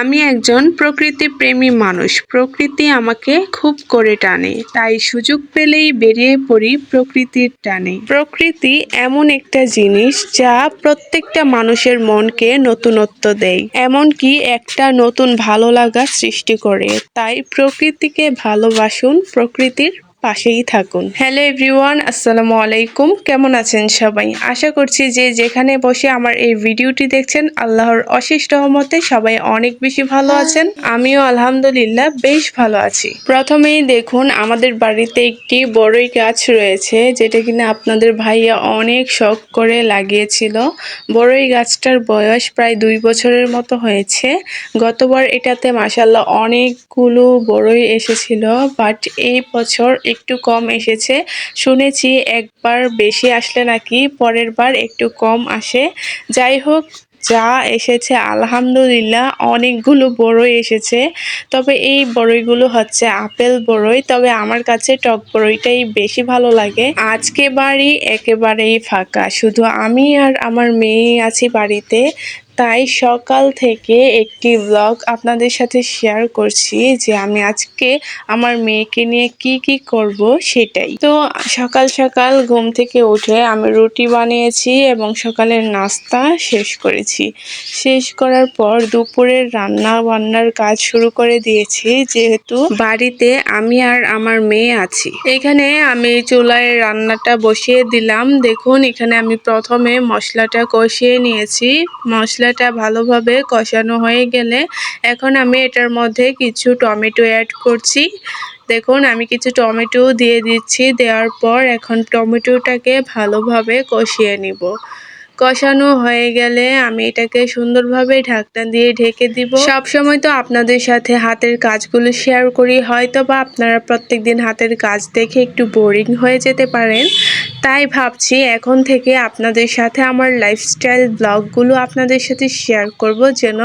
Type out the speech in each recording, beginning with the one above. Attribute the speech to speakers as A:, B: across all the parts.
A: আমি একজন প্রকৃতি প্রেমী মানুষ। প্রকৃতি আমাকে খুব করে টানে, তাই সুযোগ পেলেই বেরিয়ে পড়ি প্রকৃতির টানে। প্রকৃতি এমন একটা জিনিস যা প্রত্যেকটা মানুষের মনকে নতুনত্ব দেয়, এমনকি একটা নতুন ভালো লাগা সৃষ্টি করে। তাই প্রকৃতিকে ভালোবাসুন, প্রকৃতির পাশেই থাকুন। হ্যালো এভরিওয়ান, আসসালামু আলাইকুম। কেমন আছেন সবাই? আশা করছি যে যেখানে বসে আমার এই ভিডিওটি দেখছেন, আল্লাহর অশেষ রহমতে সবাই অনেক বেশি ভালো আছেন। আমিও আলহামদুলিল্লাহ বেশ ভালো আছি। প্রথমেই দেখুন, আমাদের বাড়িতে একটি বড়ই গাছ রয়েছে, যেটা কিনা আপনাদের ভাইয়া অনেক শখ করে লাগিয়েছিল। বড়ই গাছটার বয়স প্রায় 2 বছরের মতো হয়েছে। গতবার এটাতে মাশাআল্লাহ অনেকগুলো বড়ই এসেছিল, বাট এই বছর একটু কম এসেছে। শুনেছি একবার বেশি আসলে নাকি পরের বার একটু কম আসে। যাই হোক, যা এসেছে আলহামদুলিল্লাহ অনেকগুলো বড়ই এসেছে। তবে এই বড়ইগুলো হচ্ছে আপেল বড়ই, তবে আমার কাছে টক বড়ইটাই বেশি ভালো লাগে। আজকে বাড়ি একেবারেই ফাঁকা, শুধু আমি আর আমার মেয়ে আছি বাড়িতে। তাই সকাল থেকে একটি ব্লগ আপনাদের সাথে শেয়ার করছি যে আমি আজকে আমার মেয়েকে নিয়ে কি করব সেটাই। তো সকাল সকাল ঘুম থেকে উঠে আমি রুটি বানিয়েছি এবং সকালের নাস্তা শেষ করেছি। শেষ করার পর দুপুরের রান্না বান্নার কাজ শুরু করে দিয়েছি, যেহেতু বাড়িতে আমি আর আমার মেয়ে আছি। এখানে আমি চুলায় রান্নাটা বসিয়ে দিলাম। দেখুন, এখানে আমি প্রথমে মশলাটা কষিয়ে নিয়েছি। মশলাটা ভালোভাবে কষানো হয়ে গেলে এখন আমি এটার মধ্যে কিছু টমেটো অ্যাড করছি। দেখুন, আমি কিছু টমেটো দিয়ে দিচ্ছি। দেওয়ার পর এখন টমেটোটাকে ভালোভাবে কষিয়ে নিব। কষানো হয়ে গেলে আমি এটাকে সুন্দরভাবে ঢাকনা দিয়ে ঢেকে দিব। সবসময় তো আপনাদের সাথে হাতের কাজগুলো শেয়ার করি, হয়তো বা আপনারা প্রত্যেকদিন হাতের কাজ দেখে একটু বোরিং হয়ে যেতে পারেন। তাই ভাবছি এখন থেকে আপনাদের সাথে আমার লাইফস্টাইল ব্লগগুলো আপনাদের সাথে শেয়ার করব, যেন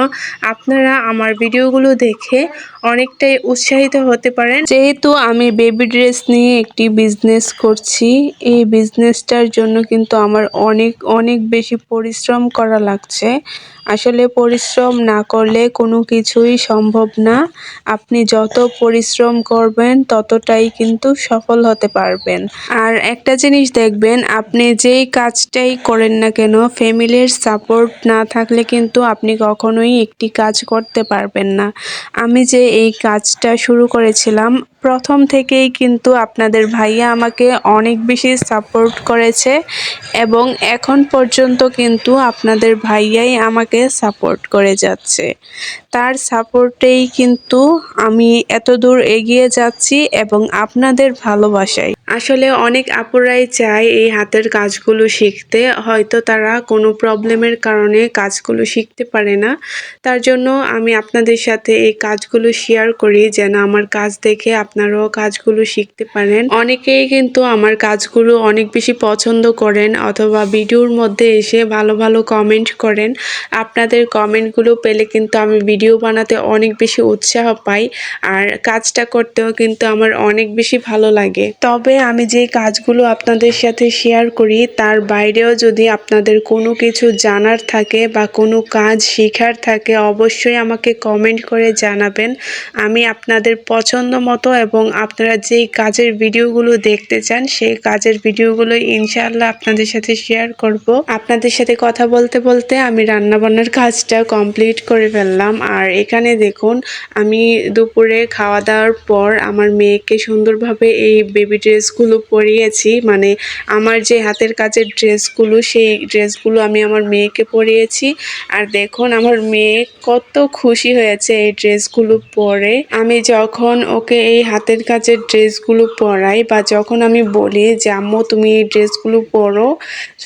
A: আপনারা আমার ভিডিওগুলো দেখে অনেকটাই উৎসাহিত হতে পারেন। যেহেতু আমি বেবি ড্রেস নিয়ে একটি বিজনেস করছি, এই বিজনেসটার জন্য কিন্তু আমার অনেক বেশি পরিশ্রম করা লাগছে। আসলে পরিশ্রম না করলে কোনো কিছুই সম্ভব না। আপনি যত পরিশ্রম করবেন ততটাই কিন্তু সফল হতে পারবেন। আর একটা জিনিস দেখবেন, আপনি যেই কাজটাই করেন না কেন, ফ্যামিলির সাপোর্ট না থাকলে কিন্তু আপনি কখনোই একটি কাজ করতে পারবেন না। আমি যে এই কাজটা শুরু করেছিলাম, প্রথম থেকেই কিন্তু আপনাদের ভাইয়া আমাকে অনেক বেশি সাপোর্ট করেছে এবং এখন পর্যন্ত কিন্তু আপনাদের ভাইয়াই আমাকে সাপোর্ট করে যাচ্ছে। তার সাপোর্টেই কিন্তু আমি এত দূর এগিয়ে যাচ্ছি এবং আপনাদের ভালোবাসায়। আসলে অনেক আপুরাই চায় এই হাতের কাজগুলো শিখতে, হয়তো তারা কোনো প্রবলেমের কারণে কাজগুলো শিখতে পারে না। তার জন্য আমি আপনাদের সাথে এই কাজগুলো শেয়ার করি, যেন আমার কাজ দেখে আপনারাও কাজগুলো শিখতে পারেন। অনেকেই কিন্তু আমার কাজগুলো অনেক বেশি পছন্দ করেন অথবা ভিডিওর মধ্যে এসে ভালো ভালো কমেন্ট করেন। আপনাদের কমেন্টগুলো পেলে কিন্তু আমি ভিডিও বানাতে অনেক বেশি উৎসাহ পাই, আর কাজটা করতেও কিন্তু আমার অনেক বেশি ভালো লাগে। তবে আমি যে কাজগুলো আপনাদের সাথে শেয়ার করি, তার বাইরেও যদি আপনাদের কোনো কিছু জানার থাকে বা কোনো কাজ শেখার থাকে, অবশ্যই আমাকে কমেন্ট করে জানাবেন। আমি আপনাদের পছন্দ মতো এবং আপনারা যেই কাজের ভিডিওগুলো দেখতে চান, সেই কাজের ভিডিওগুলো ইনশাআল্লাহ আপনাদের সাথে শেয়ার করব। আপনাদের সাথে কথা বলতে বলতে আমি রান্নাবান্নার কাজটা কমপ্লিট করে ফেললাম। আর এখানে দেখুন, আমি দুপুরে খাওয়া দাওয়ার পর আমার মেয়েকে সুন্দরভাবে এই বেবি ড্রেসগুলো পরিয়েছি, মানে আমার যে হাতের কাজের ড্রেসগুলো, সেই ড্রেসগুলো আমি আমার মেয়েকে পরিয়েছি। আর দেখুন আমার মেয়ে কত খুশি হয়েছে এই ড্রেসগুলো পরে। আমি যখন ওকে এই হাতের কাজের ড্রেসগুলো পরাই বা যখন আমি বলি যে আম্মু তুমি এই ড্রেসগুলো পরো,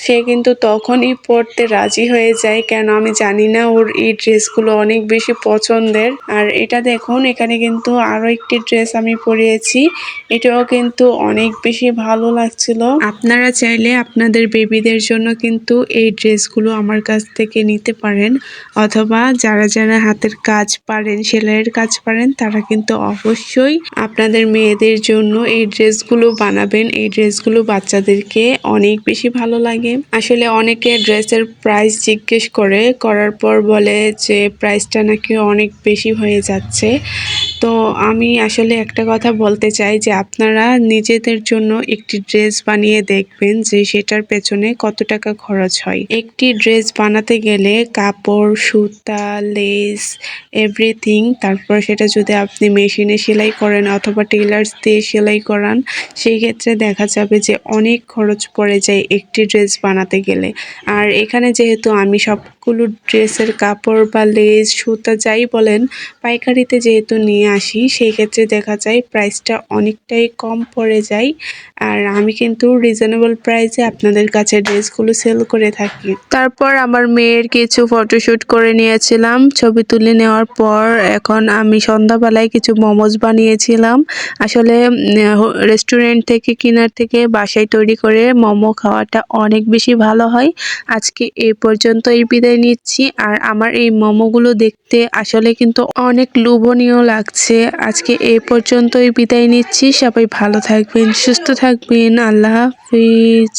A: সে কিন্তু তখনই পরতে রাজি হয়ে যায়। কেন আমি জানি না, ওর এই ড্রেসগুলো অনেক বেশি পছন্দের। আর এটা দেখুন, এখানে কিন্তু আরো একটি ড্রেস আমি পরিয়েছি, এটাও কিন্তু অনেক বেশি ভালো লাগছিল। আপনারা চাইলে আপনাদের বেবিদের জন্য কিন্তু এই ড্রেসগুলো আমার কাছ থেকে নিতে পারেন, অথবা যারা যারা হাতের কাজ পারেন, সেলাইয়ের কাজ পারেন, তারা কিন্তু অবশ্যই আপনাদের মেয়েদের জন্য এই ড্রেসগুলো বানাবেন। এই ড্রেসগুলো বাচ্চাদেরকে অনেক বেশি ভালো লাগে। আসলে অনেকে ড্রেসের প্রাইস জিজ্ঞেস করে, করার পর বলে যে প্রাইসটা নাকি অনেক বেশি হয়ে যাচ্ছে। তো আমি আসলে একটা কথা বলতে চাই যে আপনারা নিজেদের জন্য একটি ড্রেস বানিয়ে দেখবেন যে সেটার পেছনে কত টাকা খরচ হয়। একটি ড্রেস বানাতে গেলে কাপড়, সুতা, লেস, এভরিথিং, তারপর সেটা যদি আপনি মেশিনে সেলাই করেন অথবা টেলার্স দিয়ে সেলাই করান, সেই ক্ষেত্রে দেখা যাবে যে অনেক খরচ পড়ে যায় একটি ড্রেস বানাতে গেলে। আর এখানে যেহেতু আমি সবগুলো ড্রেসের কাপড় বা লেস, সুতা যাই বলেন পাইকারিতে যেহেতু নিয়ে আসি, সেই ক্ষেত্রে দেখা যায় প্রাইসটা অনেকটাই কম পড়ে যায়। আর আমি কিন্তু রিজনেবল প্রাইসে আপনাদের কাছে ড্রেসগুলো সেল করে থাকি। তারপর আমার মেয়ের কিছু ফটোশুট করে নিয়েছিলাম। ছবি তুলে নেওয়ার পর এখন আমি সন্ধ্যাবেলায় কিছু মোমোজ বানিয়েছিলাম। আসলে রেস্টুরেন্ট থেকে কেনার থেকে বাসায় তৈরি করে মোমো খাওয়াটা অনেক বেশি ভালো হয়। আজকে এই পর্যন্তই বিদায় নিচ্ছি। আর আমার এই মোমোগুলো দেখতে আসলে কিন্তু অনেক লোভনীয় লাগছে। আজকে এই পর্যন্তই বিদায় নিচ্ছি। সবাই ভালো থাকবেন, সুস্থ থাকবেন। আল্লাহ হাফিজ।